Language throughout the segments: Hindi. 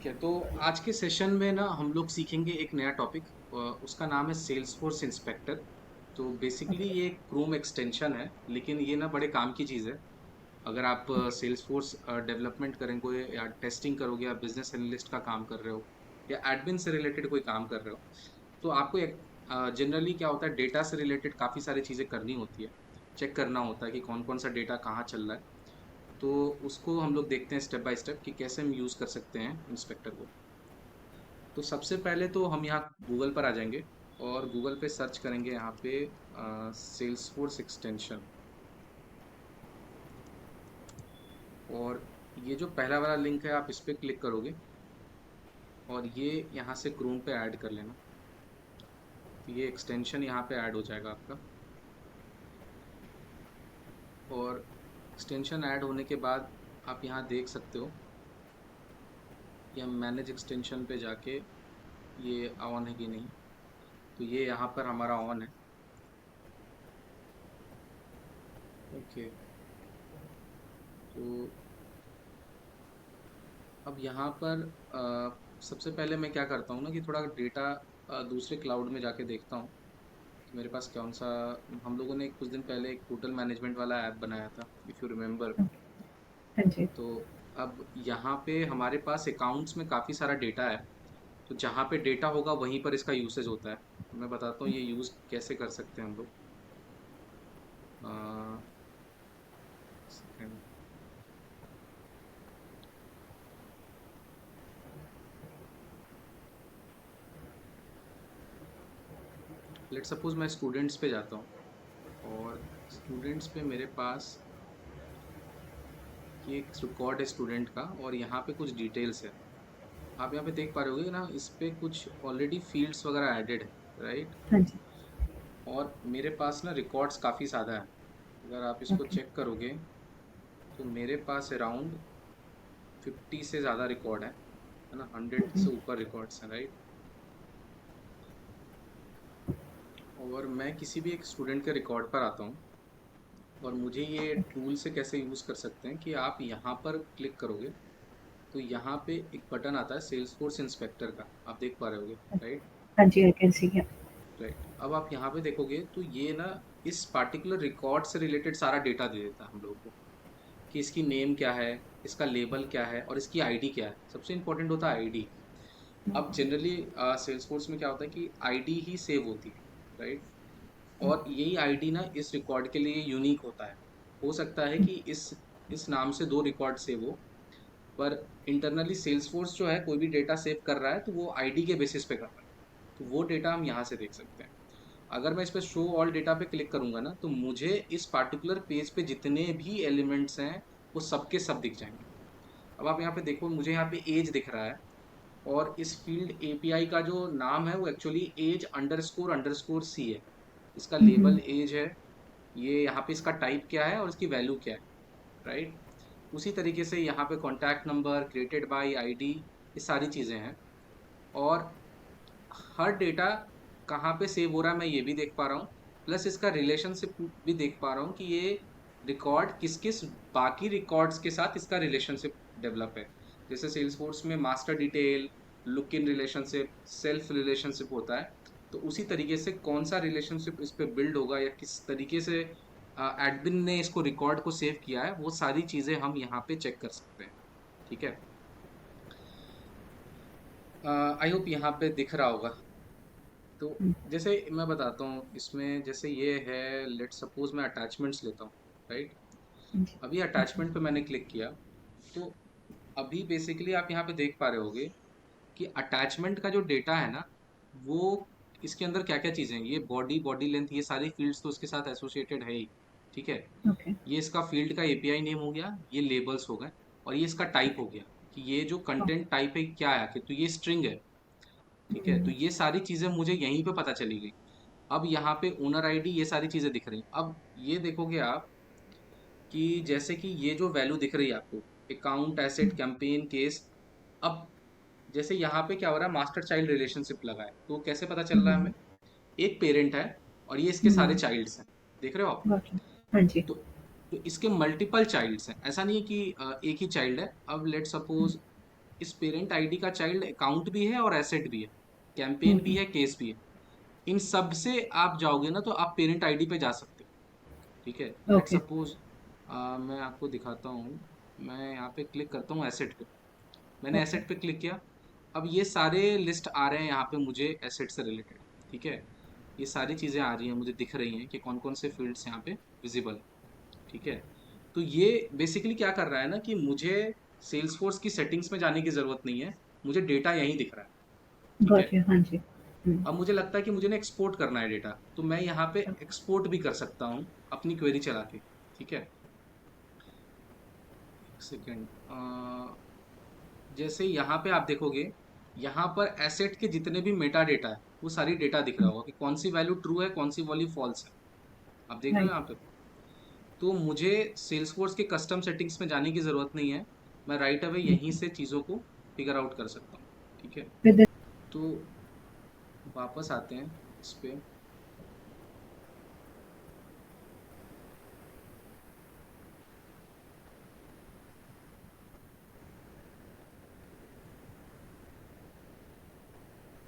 ठीक है, तो आज के सेशन में ना हम लोग सीखेंगे एक नया टॉपिक। उसका नाम है सेल्सफोर्स इंस्पेक्टर। तो बेसिकली ओके। ये एक क्रोम एक्सटेंशन है, लेकिन ये ना बड़े काम की चीज़ है। अगर आप सेल्सफोर्स डेवलपमेंट करेंगे या टेस्टिंग करोगे या बिजनेस एनालिस्ट का काम कर रहे हो या एडमिन से रिलेटेड कोई काम कर रहे हो, तो आपको एक जनरली क्या होता है, डेटा से रिलेटेड काफ़ी सारी चीज़ें करनी होती है। चेक करना होता है कि कौन कौन सा डेटा कहाँ चल रहा है। तो उसको हम लोग देखते हैं स्टेप बाय स्टेप कि कैसे हम यूज़ कर सकते हैं इंस्पेक्टर को। तो सबसे पहले तो हम यहाँ गूगल पर आ जाएंगे और गूगल पे सर्च करेंगे यहाँ पे सेल्सफोर्स एक्सटेंशन। और ये जो पहला वाला लिंक है आप इस पे क्लिक करोगे और ये यहाँ से क्रोम पे ऐड कर लेना। तो ये एक्सटेंशन यहाँ पे ऐड हो जाएगा आपका। और एक्सटेंशन ऐड होने के बाद आप यहाँ देख सकते हो कि हम मैनेज एक्सटेंशन पे जाके ये ऑन है कि नहीं। तो ये यहाँ पर हमारा ऑन है। ओके। तो अब यहाँ पर सबसे पहले मैं क्या करता हूँ ना कि थोड़ा डेटा दूसरे क्लाउड में जाके देखता हूँ कि मेरे पास कौन सा। हम लोगों ने कुछ दिन पहले एक होटल मैनेजमेंट वाला ऐप बनाया था, इफ़ यू रिमेम्बर। हाँ जी। तो अब यहाँ पे हमारे पास अकाउंट्स में काफ़ी सारा डेटा है। तो जहाँ पे डेटा होगा वहीं पर इसका यूसेज होता है। तो मैं बताता हूँ ये यूज़ कैसे कर सकते हैं हम लोग। सेकेंड। लेट सपोज मैं स्टूडेंट्स पे जाता हूँ और स्टूडेंट्स पे मेरे पास ये एक रिकॉर्ड है स्टूडेंट का और यहाँ पे कुछ डिटेल्स है। आप यहाँ पे देख पा रहे होगे ना, इस पे कुछ ऑलरेडी फील्ड्स वगैरह एडेड है, राइट। हाँ जी। और मेरे पास ना रिकॉर्ड्स काफ़ी ज़्यादा है। अगर आप इसको ओके। चेक करोगे तो मेरे पास अराउंड 50 से ज़्यादा रिकॉर्ड है ना, 100 से ऊपर रिकॉर्ड्स हैं, राइट। और मैं किसी भी एक स्टूडेंट के रिकॉर्ड पर आता हूँ और मुझे ये टूल से कैसे यूज़ कर सकते हैं कि आप यहाँ पर क्लिक करोगे तो यहाँ पे एक बटन आता है सेल्सफोर्स इंस्पेक्टर का, आप देख पा रहे होगे, राइट। हाँ जी, I can see him. Right, अब आप यहाँ पे देखोगे तो ये ना इस पार्टिकुलर रिकॉर्ड से रिलेटेड सारा डेटा दे देता है हम लोगों को कि इसकी नेम क्या है, इसका लेबल क्या है और इसकी आईडी क्या है। सबसे इंपॉर्टेंट होता है आईडी। अब जनरली सेल्सफोर्स में क्या होता है कि आईडी ही सेव होती है, राइट। और यही आईडी ना इस रिकॉर्ड के लिए यूनिक होता है। हो सकता है कि इस नाम से दो रिकॉर्ड सेव हो, पर इंटरनली सेल्सफोर्स जो है कोई भी डेटा सेव कर रहा है तो वो आईडी के बेसिस पे कर रहा है। तो वो डेटा हम यहाँ से देख सकते हैं। अगर मैं इस पर शो ऑल डेटा पे क्लिक करूंगा ना तो मुझे इस पार्टिकुलर पेज पे जितने भी एलिमेंट्स हैं वो सब के सब दिख जाएंगे। अब आप यहाँ पे देखो, मुझे यहाँ पे एज दिख रहा है और इस फील्ड एपीआई का जो नाम है वो actually edge underscore underscore C है। इसका लेबल एज है। ये यहाँ पे इसका टाइप क्या है और इसकी वैल्यू क्या है, राइट। उसी तरीके से यहाँ पे contact number, created by ID, ये सारी चीज़ें हैं। और हर डेटा कहाँ पे सेव हो रहा है मैं ये भी देख पा रहा हूँ। प्लस इसका रिलेशनशिप भी देख पा रहा हूँ कि ये रिकॉर्ड किस किस बाकी रिकॉर्ड्स के साथ इसका रिलेशनशिप डेवलप है। जैसे सेल्सफोर्स में master detail, look in relationship, self relationship होता है। तो उसी तरीके से कौन सा रिलेशनशिप इस पे बिल्ड होगा या किस तरीके से एडमिन ने इसको रिकॉर्ड को सेव किया है, वो सारी चीज़ें हम यहाँ पे चेक कर सकते हैं। ठीक है। आई होप यहाँ पे दिख रहा होगा। तो जैसे मैं बताता हूँ इसमें, जैसे ये है, लेट सपोज मैं अटैचमेंट्स लेता हूँ, राइट। अभी अटैचमेंट पे मैंने क्लिक किया तो अभी बेसिकली आप यहाँ पे देख पा रहे होगे कि अटैचमेंट का जो डेटा है ना, वो इसके अंदर क्या क्या चीज़ें हैं। ये बॉडी, बॉडी लेंथ, ये सारी फील्ड्स तो इसके साथ एसोसिएटेड है ही। ठीक है। ओके। ये इसका फील्ड का एपीआई नेम हो गया, ये लेबल्स हो गए, और ये इसका टाइप हो गया कि ये जो कंटेंट टाइप है क्या है आखिर, तो ये स्ट्रिंग है। ठीक है, तो ये सारी चीज़ें मुझे यहीं पे पता चली गई। अब यहाँ पे ओनर आईडी, ये सारी चीज़ें दिख रही हैं। अब ये देखोगे आप कि जैसे कि ये जो वैल्यू दिख रही है आपको, अकाउंट, एसेट, कैंपेन, केस। अब जैसे यहाँ पे क्या हो रहा है, मास्टर चाइल्ड रिलेशनशिप लगा है, तो कैसे पता चल रहा है हमें। एक पेरेंट है और ये इसके सारे चाइल्ड्स हैं, देख रहे हो आप। ओके। हाँ जी। तो इसके मल्टीपल चाइल्ड्स हैं, ऐसा नहीं है कि एक ही चाइल्ड है। अब लेट सपोज इस पेरेंट आईडी का चाइल्ड अकाउंट भी है और एसेट भी है, कैंपेन भी हम्म, है, केस भी है। इन सब से आप जाओगे ना तो आप पेरेंट आईडी पे जा सकते हो। ठीक है, लेट ओके, सपोज मैं आपको दिखाता हूँ। मैं यहाँ पे क्लिक करता हूँ एसेट पे। मैंने ओके, एसेट पे क्लिक किया। अब ये सारे लिस्ट आ रहे हैं यहाँ पे मुझे एसेट से रिलेटेड। ठीक है, ये सारी चीज़ें आ रही हैं, मुझे दिख रही हैं कि कौन कौन से फील्ड्स यहाँ पे विजिबल है। ठीक है, तो ये बेसिकली क्या कर रहा है ना कि मुझे सेल्सफोर्स की सेटिंग्स में जाने की ज़रूरत नहीं है, मुझे डेटा यहीं दिख रहा है। ठीक है, गॉट यू, हाँ जी। अब मुझे लगता है कि मुझे ना एक्सपोर्ट करना है डेटा, तो मैं यहाँ पे एक्सपोर्ट भी कर सकता हूँ अपनी क्वेरी चला के। ठीक है, एक सेकेंड। जैसे यहाँ पे आप देखोगे, यहाँ पर एसेट के जितने भी मेटा डेटा है वो सारी डेटा दिख रहा होगा कि कौन सी वैल्यू ट्रू है, कौन सी वैल्यू फॉल्स है। आप देख रहे हो राइट। यहाँ पे। तो मुझे सेल्सफोर्स के कस्टम सेटिंग्स में जाने की ज़रूरत नहीं है, मैं राइट अवे यहीं से चीज़ों को फिगर आउट कर सकता हूँ। ठीक है, विद तो वापस आते हैं इस पे।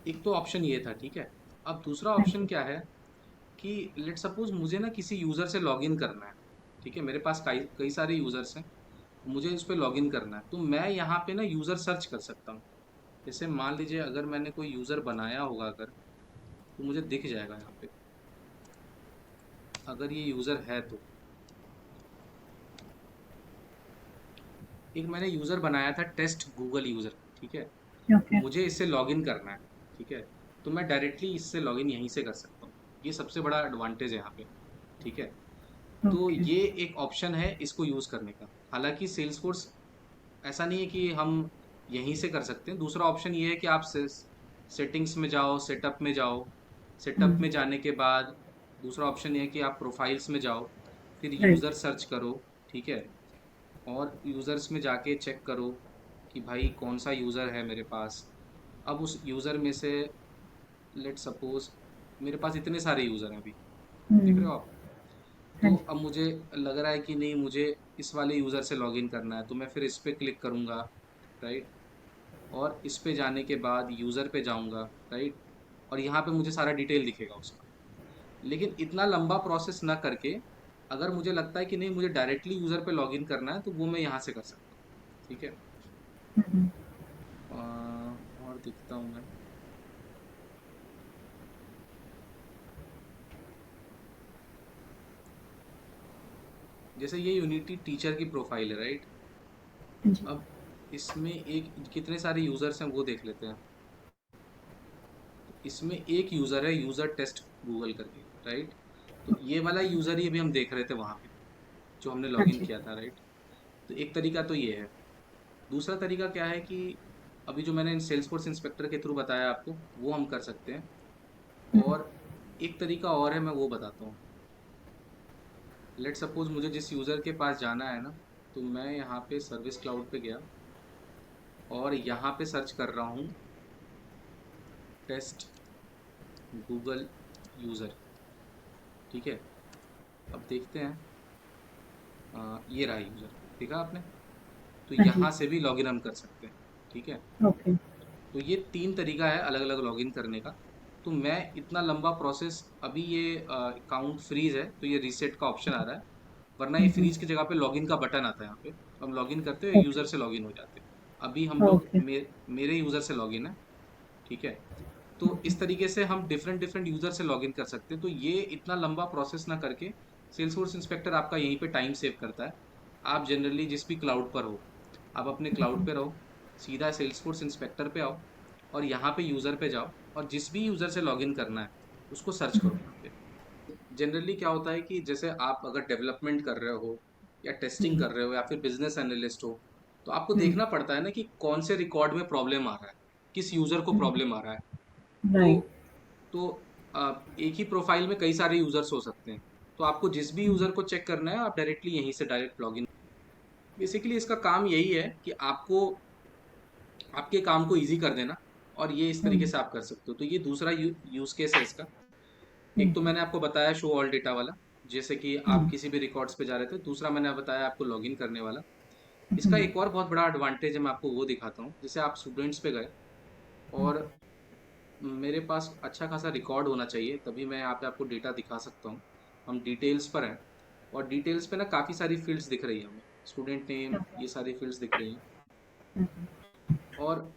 एक तो ऑप्शन ये था। ठीक है, अब दूसरा हाँ ऑप्शन जी। क्या है कि लेट सपोज मुझे ना किसी यूज़र से लॉगिन करना है। ठीक है, मेरे पास कई कई सारे यूज़र्स हैं, मुझे इस पे लॉगिन करना है, तो मैं यहाँ पे ना यूज़र सर्च कर सकता हूँ। जैसे मान लीजिए अगर मैंने कोई यूज़र बनाया होगा अगर, तो मुझे दिख जाएगा यहाँ पे, अगर ये यूज़र है तो। एक मैंने यूज़र बनाया था टेस्ट गूगल यूज़र। ठीक है, ओके, मुझे इससे लॉगिन करना है। ठीक है, तो मैं डायरेक्टली इससे लॉगिन यहीं से कर सकता हूँ। ये सबसे बड़ा एडवांटेज है यहाँ पे। ठीक है, तो ओके। ये एक ऑप्शन है इसको यूज़ करने का। हालांकि सेल्सफोर्स ऐसा नहीं है कि हम यहीं से कर सकते हैं। दूसरा ऑप्शन ये है कि आप सेटिंग्स में जाओ, सेटअप में जाओ। सेटअप हुँ, में जाने के बाद दूसरा ऑप्शन ये है कि आप प्रोफाइल्स में जाओ, फिर यूज़र राइट। सर्च करो। ठीक है, और यूज़र्स में जाके चेक करो कि भाई कौन सा यूज़र है मेरे पास। अब उस यूज़र में से लेट सपोज मेरे पास इतने सारे यूज़र हैं अभी, देख रहे हुँ, हो आप। हाँ तो जी। अब मुझे लग रहा है कि नहीं, मुझे इस वाले यूज़र से लॉगिन करना है, तो मैं फिर इस पे क्लिक करूँगा। राइट, और इस पे जाने के बाद यूज़र पे जाऊँगा। राइट, और यहाँ पे मुझे सारा डिटेल दिखेगा उसका। लेकिन इतना लंबा प्रोसेस ना करके, अगर मुझे लगता है कि नहीं मुझे डायरेक्टली यूज़र पे लॉगिन करना है, तो वो मैं यहाँ से कर सकता हूँ। ठीक है, हुँ, हुँ, और दिखता हूँ मैं। जैसे ये यूनिटी टीचर की प्रोफाइल है। राइट, हाँ जी। अब इसमें एक कितने सारे यूज़र्स हैं वो देख लेते हैं। इसमें एक यूज़र है, यूज़र टेस्ट गूगल करके। राइट, तो ये वाला यूज़र ही अभी हम देख रहे थे वहाँ पे, जो हमने हाँ लॉगिन जी। किया था। राइट, तो एक तरीका तो ये है। दूसरा तरीका क्या है कि अभी जो मैंने सेल्सफोर्स इंस्पेक्टर के थ्रू बताया आपको, वो हम कर सकते हैं। हुँ, और एक तरीका और है, मैं वो बताता हूँ। लेट सपोज मुझे जिस यूज़र के पास जाना है ना, तो मैं यहाँ पे सर्विस क्लाउड पे गया और यहाँ पे सर्च कर रहा हूँ टेस्ट गूगल यूज़र। ठीक है, अब देखते हैं। ये रहा यूज़र, देखा आपने। तो हाँ जी। यहाँ से भी लॉगिन हम कर सकते हैं। ठीक है, ओके। तो ये तीन तरीका है अलग अलग लॉगिन करने का। तो मैं इतना लंबा प्रोसेस, अभी ये अकाउंट फ्रीज है तो ये रीसेट का ऑप्शन आ रहा है, वरना ये हुँ, हुँ, फ्रीज की जगह पे लॉगिन का बटन आता है यहाँ पे, तो हम लॉगिन करते हैं, ओके, यूज़र से लॉगिन हो जाते हैं। अभी हम लोग ओके। मेरे यूज़र से लॉगिन है। ठीक है, तो इस तरीके से हम डिफरेंट डिफरेंट यूज़र से लॉगिन कर सकते हैं। तो ये इतना लंबा प्रोसेस ना करके सेल्सफोर्स इंस्पेक्टर आपका यहीं पे टाइम सेव करता है। आप जनरली जिस भी क्लाउड पर हो, आप अपने क्लाउड पे रहो, सीधा सेल्सफोर्स इंस्पेक्टर पे आओ और यहाँ पे यूज़र पे जाओ, और जिस भी यूज़र से लॉगिन करना है उसको सर्च करो यहाँ पे। जनरली क्या होता है कि जैसे आप अगर डेवलपमेंट कर रहे हो या टेस्टिंग हुँ, कर रहे हो या फिर बिजनेस एनालिस्ट हो, तो आपको हुँ, देखना पड़ता है ना कि कौन से रिकॉर्ड में प्रॉब्लम आ रहा है, किस यूज़र को हुँ, प्रॉब्लम आ रहा है। तो राइट। तो एक ही प्रोफाइल में कई सारे यूज़र्स हो सकते हैं। तो आपको जिस भी हुँ, यूज़र को चेक करना है, आप डायरेक्टली यहीं से डायरेक्ट लॉगिन। बेसिकली इसका काम यही है कि आपको आपके काम को ईज़ी कर देना, और ये इस हुँ, तरीके से आप कर सकते हो। तो ये दूसरा यूज़ केस है इसका। हुँ, एक तो मैंने आपको बताया शो ऑल डेटा वाला, जैसे कि आप हुँ, किसी भी रिकॉर्ड्स पे जा रहे थे। दूसरा मैंने बताया आपको लॉगिन करने वाला। इसका एक और बहुत बड़ा एडवांटेज है, मैं आपको वो दिखाता हूँ। जैसे आप स्टूडेंट्स पे गए और मेरे पास अच्छा खासा रिकॉर्ड होना चाहिए, तभी मैं यहाँ पे आपको डेटा दिखा सकता हूँ। हम डिटेल्स पर हैं और डिटेल्स पे ना काफ़ी सारी फील्ड्स दिख रही हैं हमें, स्टूडेंट नेम, ये सारी फील्ड्स दिख रही हैं। और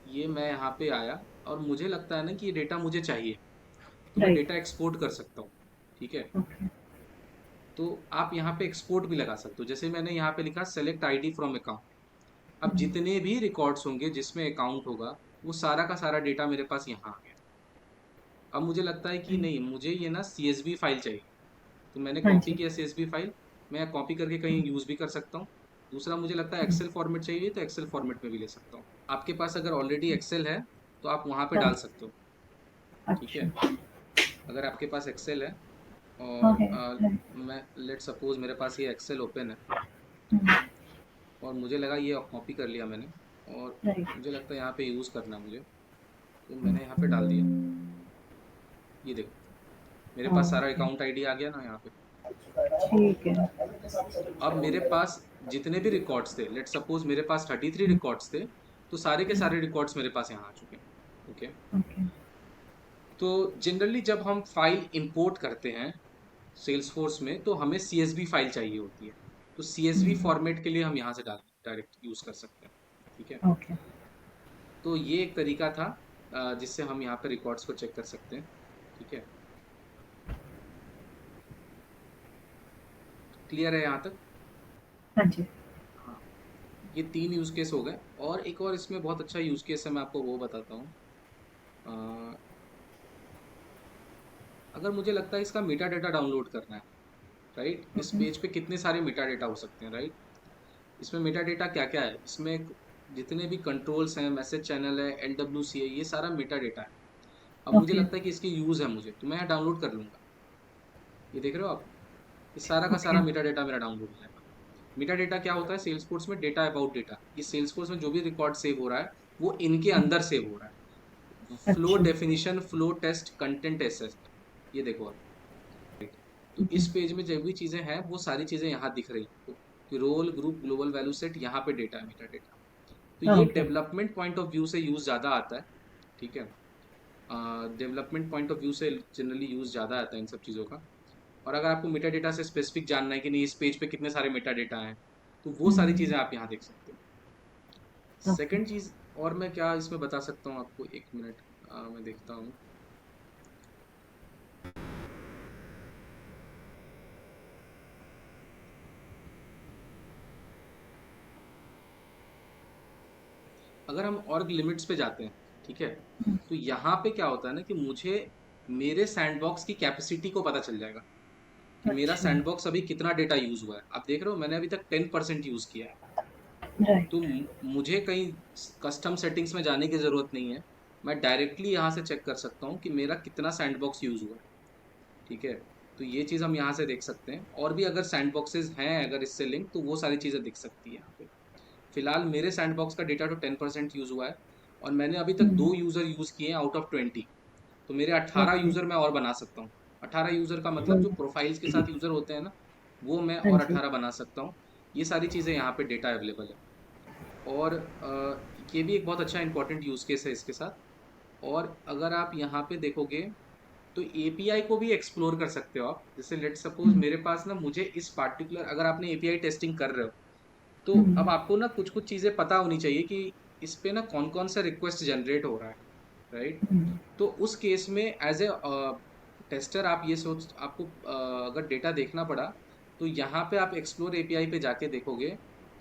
ये मैं यहाँ पे आया और मुझे लगता है ना कि ये डेटा मुझे चाहिए, तो मैं राइट। डेटा एक्सपोर्ट कर सकता हूँ। ठीक है, ओके। तो आप यहाँ पे एक्सपोर्ट भी लगा सकते हो। जैसे मैंने यहाँ पे लिखा सेलेक्ट आईडी फ्रॉम अकाउंट। अब जितने भी रिकॉर्ड्स होंगे जिसमें अकाउंट होगा, वो सारा का सारा डेटा मेरे पास यहाँ आ गया। अब मुझे लगता है कि राइट। नहीं, मुझे ये ना CSV फाइल चाहिए, तो मैंने हाँ कॉपी जी। किया CSV फाइल। मैं कॉपी करके कहीं यूज़ भी कर सकता हूँ। दूसरा, मुझे लगता है एक्सेल फॉर्मेट चाहिए, तो एक्सेल फॉर्मेट में भी ले सकता हूँ। आपके पास अगर ऑलरेडी एक्सेल है तो आप वहाँ पे हाँ डाल जी। सकते हो। ठीक है, अच्छा। अगर आपके पास एक्सेल है हाँ और है। राइट। मैं लेट सपोज मेरे पास ये एक्सेल ओपन है और मुझे लगा ये कॉपी कर लिया मैंने, और राइट। मुझे लगता है यहाँ पे यूज़ करना है मुझे, तो मैंने यहाँ पे डाल दिया। ये देखो, मेरे पास सारा ओके। अकाउंट आईडी आ गया ना यहाँ पे। ठीक है। अब मेरे पास जितने भी रिकॉर्ड्स थे, लेट सपोज मेरे पास 33 रिकॉर्ड्स थे, तो सारे के सारे रिकॉर्ड्स मेरे पास यहाँ आ चुके हैं। Okay, okay. तो जनरली जब हम फाइल इंपोर्ट करते हैं सेल्सफोर्स में, तो हमें CSV फाइल चाहिए होती है। तो CSV फॉर्मेट के लिए हम यहाँ से डायरेक्ट यूज़ कर सकते हैं। ठीक है, ओके। तो ये एक तरीका था जिससे हम यहाँ पे रिकॉर्ड्स को चेक कर सकते हैं। ठीक है, क्लियर है यहाँ तक? हाँ जी। हाँ, ये 3 यूज़ केस हो गए, और एक और इसमें बहुत अच्छा यूज़ केस है, मैं आपको वो बताता हूँ। अ, अगर मुझे लगता है इसका मेटा डेटा डाउनलोड करना है, राइट, इस पेज पे कितने सारे मेटा डेटा हो सकते हैं, राइट। इसमें मेटा डेटा क्या क्या है, इसमें जितने भी कंट्रोल्स हैं, मैसेज चैनल है, LWC है, ये सारा मेटा डेटा है। अब मुझे ओके। लगता है कि इसकी यूज़ है मुझे, तो मैं यहाँ डाउनलोड कर लूँगा। ये देख रहे हो आप, ये सारा का ओके। सारा मेटा डेटा मेरा डाउनलोड हो जाएगा। मेटा डेटा क्या होता है सेल्सफोर्स में? Data about data. ये सेल्सफोर्स में जो भी रिकॉर्ड सेव हो रहा है, वो इनके अंदर सेव हो रहा है। फ्लो अच्छा। Definition, flow test, content asset, ये देखो आप। तो इस पेज में जो भी चीज़ें हैं, वो सारी चीज़ें यहाँ दिख रही हैं कि role, group, global value set, यहाँ पे डेटा है, मेटा डेटा। तो ये okay. Development point of view से यूज़ ज़्यादा आता है। ठीक है, डेवलपमेंट पॉइंट ऑफ व्यू से जनरली यूज़ ज़्यादा आता है इन सब चीज़ों का। और अगर आपको मेटा डेटा से स्पेसिफिक जानना है कि नहीं, इस पेज पे कितने सारे मेटा डेटा हैं, तो वो सारी चीज़ें आप यहाँ देख सकते हो। ओके। सेकंड चीज़, और मैं क्या इसमें बता सकता हूँ आपको, एक मिनट, मैं देखता हूँ। अगर हम ऑर्ग लिमिट्स पे जाते हैं, ठीक है, तो यहाँ पे क्या होता है ना कि मुझे मेरे सैंडबॉक्स की कैपेसिटी को पता चल जाएगा कि मेरा अच्छा। सैंडबॉक्स अभी कितना डेटा यूज़ हुआ है। आप देख रहे हो, मैंने अभी तक 10% यूज़ किया है। तो राइट। मुझे कहीं कस्टम सेटिंग्स में जाने की ज़रूरत नहीं है। मैं डायरेक्टली यहाँ से चेक कर सकता हूँ कि मेरा कितना सैंडबॉक्स यूज़ हुआ है। ठीक है, तो ये चीज़ हम यहाँ से देख सकते हैं, और भी अगर सैंडबॉक्सेस हैं अगर इससे लिंक, तो वो सारी चीज़ें दिख सकती है यहाँ पे। फिलहाल मेरे सैंडबॉक्स का डेटा तो 10% यूज़ हुआ है, और मैंने अभी तक 2 यूज़र यूज़ किए हैं आउट ऑफ 20। तो मेरे 18 ओके। यूज़र मैं और बना सकता हूँ। 18 यूज़र का मतलब जो प्रोफाइल्स के साथ यूज़र होते हैं ना, वो मैं हाँ और जी। 18 बना सकता हूँ। ये सारी चीज़ें यहाँ पे डेटा अवेलेबल है। और ये भी एक बहुत अच्छा इंपॉर्टेंट यूज़ केस है इसके साथ। और अगर आप यहाँ पे देखोगे, तो एपीआई को भी एक्सप्लोर कर सकते हो आप। जैसे लेट सपोज मेरे पास ना, मुझे इस पार्टिकुलर, अगर आपने एपीआई टेस्टिंग कर रहे हो, तो अब आपको ना कुछ कुछ चीज़ें पता होनी चाहिए कि इस पे ना कौन कौन सा रिक्वेस्ट जनरेट हो रहा है, राइट। तो उस केस में एज ए टेस्टर आप ये सोच, आपको अगर डेटा देखना पड़ा, तो यहाँ पे आप एक्सप्लोर एपीआई पे जाके देखोगे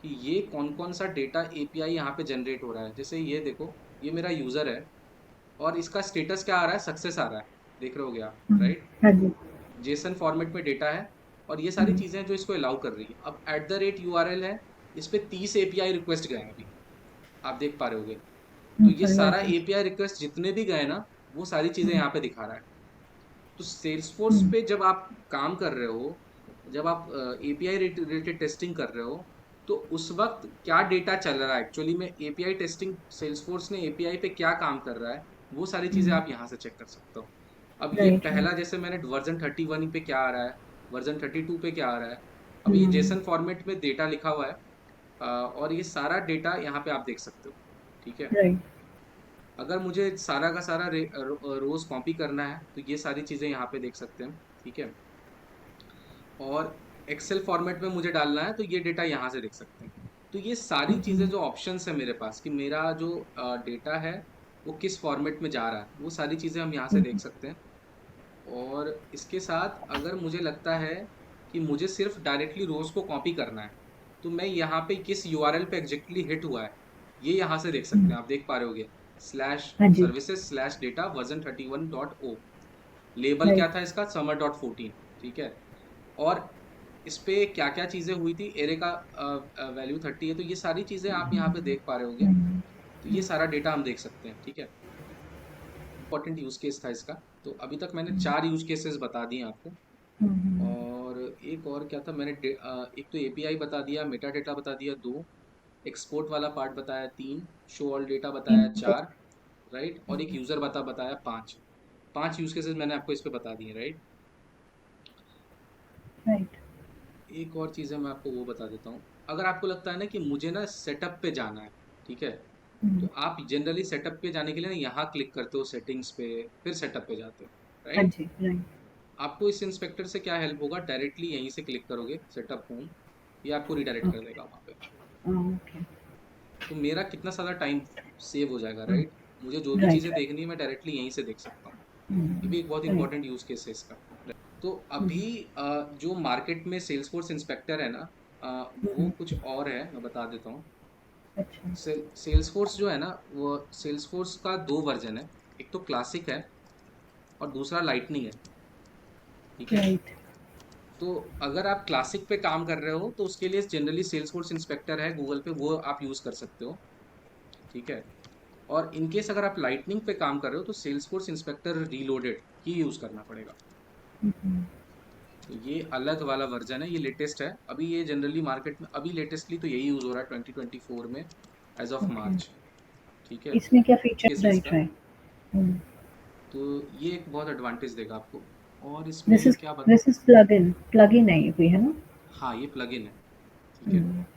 कि ये कौन कौन सा डेटा एपीआई यहाँ पे जनरेट हो रहा है। जैसे ये देखो, ये मेरा यूज़र है और इसका स्टेटस क्या आ रहा है, सक्सेस आ रहा है, देख रहे होगे आप, राइट। हाँ जी। जेसन फॉर्मेट में डेटा है, और ये सारी चीज़ें जो इसको अलाउ कर रही है। अब एट द रेट यूआरएल है, इस पे 30 एपीआई रिक्वेस्ट गए हैं अभी, आप देख पा रहे होगे। तो ये सारा राइट। एपीआई रिक्वेस्ट जितने भी गए ना, वो सारी चीज़ें यहाँ पे दिखा रहा है। तो सेल्सफोर्स पे जब आप काम कर रहे हो, जब आप एपीआई रिलेटेड टेस्टिंग कर रहे हो, तो उस वक्त क्या डेटा चल रहा है एक्चुअली में, एपीआई टेस्टिंग सेल्सफोर्स ने एपीआई पे क्या काम कर रहा है, वो सारी चीज़ें आप यहाँ से चेक कर सकते हो। अब ये राइट। पहला, राइट। जैसे मैंने वर्जन 31 पे क्या आ रहा है, वर्जन 32 पे क्या आ रहा है। अब ये जेसन फॉर्मेट में डेटा लिखा हुआ है, और ये सारा डेटा यहाँ पे आप देख सकते हो, ठीक है। राइट। अगर मुझे सारा का सारा रोज कॉपी करना है तो ये सारी चीज़ें यहाँ पे देख सकते हैं, ठीक है। और एक्सेल फॉर्मेट में मुझे डालना है तो ये डेटा यहाँ से देख सकते हैं। तो ये सारी चीज़ें जो ऑप्शंस है मेरे पास कि मेरा जो डेटा है वो किस फॉर्मेट में जा रहा है, वो सारी चीज़ें हम यहाँ से देख सकते हैं। और इसके साथ अगर मुझे लगता है कि मुझे सिर्फ डायरेक्टली रोज को कॉपी करना है तो मैं यहाँ पे किस यूआरएल पे एग्जैक्टली हिट हुआ है ये यहाँ से देख सकते हैं। आप देख पा रहे होगे स्लैश हाँ जी। Services slash data version 31.o, label क्या राइट। था इसका समर.14, ठीक है। और इस पे क्या क्या चीज़ें हुई थी, एरे का वैल्यू 30 है, तो ये सारी चीज़ें आप यहाँ पे देख पा रहे होगे। तो ये सारा डेटा हम देख सकते हैं, ठीक है। इंपॉर्टेंट यूज केस था इसका। तो अभी तक मैंने 4 यूज केसेस बता दिए आपको। और एक और क्या था, मैंने एक तो एपीआई बता दिया, मेटा डेटा बता दिया 2, एक्सपोर्ट वाला पार्ट बताया 3, शो ऑल डेटा बताया 4, राइट, और एक यूज़र बताया 5। 5 यूज केसेस मैंने आपको इस पे बता दिए, राइट। राइट। एक और चीज़ है, मैं आपको वो बता देता हूँ। अगर आपको लगता है ना कि मुझे ना सेटअप पे जाना है, ठीक है, तो आप जनरली सेटअप पे जाने के लिए ना यहाँ क्लिक करते हो सेटिंग्स पे, फिर सेटअप पे जाते हो, हाँ राइट। जी। राइट। आपको इस इंस्पेक्टर से क्या हेल्प होगा, डायरेक्टली यहीं से क्लिक करोगे सेटअप होम, ये आपको रिडायरेक्ट कर देगा वहाँ पे। ओके। तो मेरा कितना सारा टाइम सेव हो जाएगा, राइट। मुझे जो भी राइट। चीज़ें देखनी है मैं डायरेक्टली यहीं से देख सकता हूँ। ये भी एक बहुत राइट। इंपॉर्टेंट यूज़ केस है इसका। तो अभी जो मार्केट में सेल्सफोर्स इंस्पेक्टर है ना, वो कुछ और है, मैं बता देता हूँ। अच्छा। सेल्सफोर्स जो है ना, वो सेल्सफोर्स का 2 वर्जन है। एक तो क्लासिक है और दूसरा लाइटनिंग है, ठीक है। राइट। तो अगर आप क्लासिक पे काम कर रहे हो तो उसके लिए जनरली सेल्सफोर्स इंस्पेक्टर है गूगल पे, वो आप यूज़ कर सकते हो, ठीक है। और इन केस अगर आप लाइटनिंग पे काम कर रहे हो तो सेल्सफोर्स इंस्पेक्टर रीलोडेड ही यूज़ करना पड़ेगा। तो ये अलग वाला वर्जन है, ये लेटेस्ट है अभी, ये जनरली मार्केट में अभी लेटेस्टली तो यही यूज़ हो रहा है 2024 में, एज ऑफ ओके। मार्च, ठीक है। इसमें क्या फीचर केसेस राइट का, है? तो ये एक बहुत एडवांटेज देगा आपको। और दिस इसमें इज क्या दिस इज प्लगइन है ये कोई, है ना? हाँ, ये प्लगइन है, ठीक है।